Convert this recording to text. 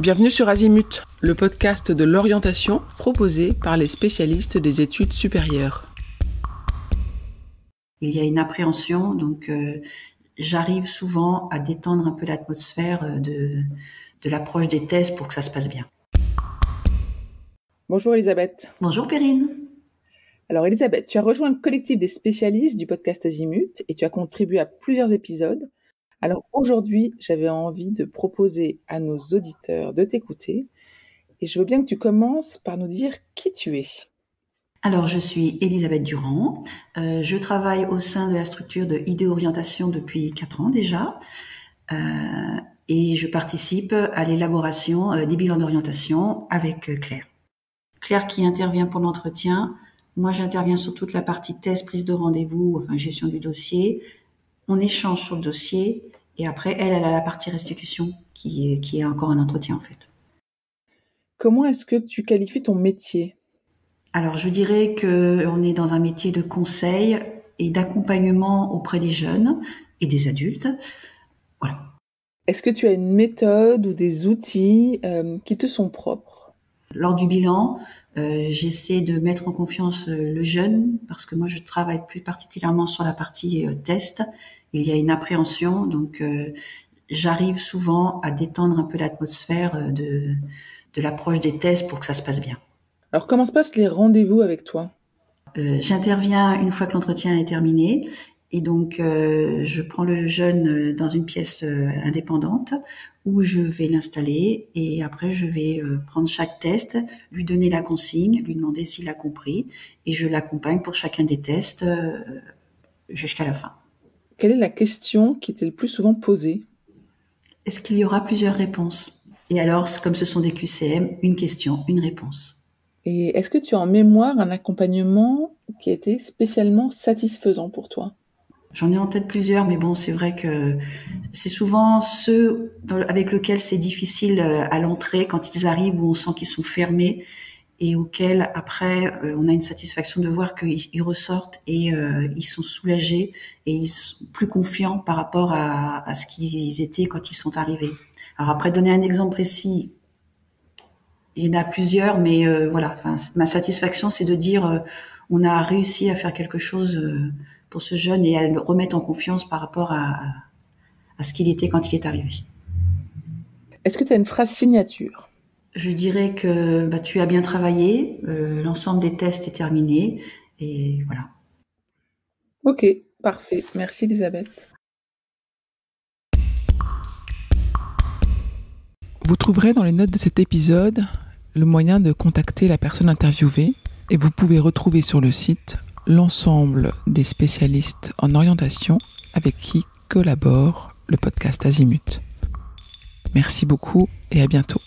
Bienvenue sur Azimut, le podcast de l'orientation proposé par les spécialistes des études supérieures. Il y a une appréhension, donc j'arrive souvent à détendre un peu l'atmosphère de l'approche des thèses pour que ça se passe bien. Bonjour Elisabeth. Bonjour Perrine. Alors Elisabeth, tu as rejoint le collectif des spécialistes du podcast Azimut et tu as contribué à plusieurs épisodes. Alors aujourd'hui, j'avais envie de proposer à nos auditeurs de t'écouter et je veux bien que tu commences par nous dire qui tu es. Alors je suis Elisabeth Durand, je travaille au sein de la structure de Idéorientation depuis 4 ans déjà et je participe à l'élaboration des bilans d'orientation avec Claire. Claire qui intervient pour l'entretien, moi j'interviens sur toute la partie thèse, prise de rendez-vous, enfin gestion du dossier, on échange sur le dossier et après elle a la partie restitution qui est encore un entretien en fait. Comment est-ce que tu qualifies ton métier ? Alors, je dirais qu'on est dans un métier de conseil et d'accompagnement auprès des jeunes et des adultes. Voilà. Est-ce que tu as une méthode ou des outils qui te sont propres ? Lors du bilan, j'essaie de mettre en confiance le jeune parce que moi, je travaille plus particulièrement sur la partie test. Il y a une appréhension, donc j'arrive souvent à détendre un peu l'atmosphère de l'approche des tests pour que ça se passe bien. Alors, comment se passent les rendez-vous avec toi ? J'interviens une fois que l'entretien est terminé et donc je prends le jeune dans une pièce indépendante où je vais l'installer et après je vais prendre chaque test, lui donner la consigne, lui demander s'il a compris et je l'accompagne pour chacun des tests jusqu'à la fin. Quelle est la question qui t'est le plus souvent posée ? Est-ce qu'il y aura plusieurs réponses ? Et alors, comme ce sont des QCM, une question, une réponse. Et est-ce que tu as en mémoire un accompagnement qui a été spécialement satisfaisant pour toi ? J'en ai en tête plusieurs, mais bon, c'est vrai que c'est souvent ceux avec lesquels c'est difficile à l'entrée quand ils arrivent où on sent qu'ils sont fermés et auxquels après on a une satisfaction de voir qu'ils ressortent et ils sont soulagés et ils sont plus confiants par rapport à ce qu'ils étaient quand ils sont arrivés. Alors après, donner un exemple précis, il y en a plusieurs, mais voilà. Enfin, ma satisfaction, c'est de dire on a réussi à faire quelque chose pour ce jeune et à le remettre en confiance par rapport à ce qu'il était quand il est arrivé. Est-ce que tu as une phrase signature ? Je dirais que tu as bien travaillé, l'ensemble des tests est terminé et voilà. Ok, parfait. Merci Elisabeth. Vous trouverez dans les notes de cet épisode le moyen de contacter la personne interviewée et vous pouvez retrouver sur le site l'ensemble des spécialistes en orientation avec qui collabore le podcast Azimut. Merci beaucoup et à bientôt.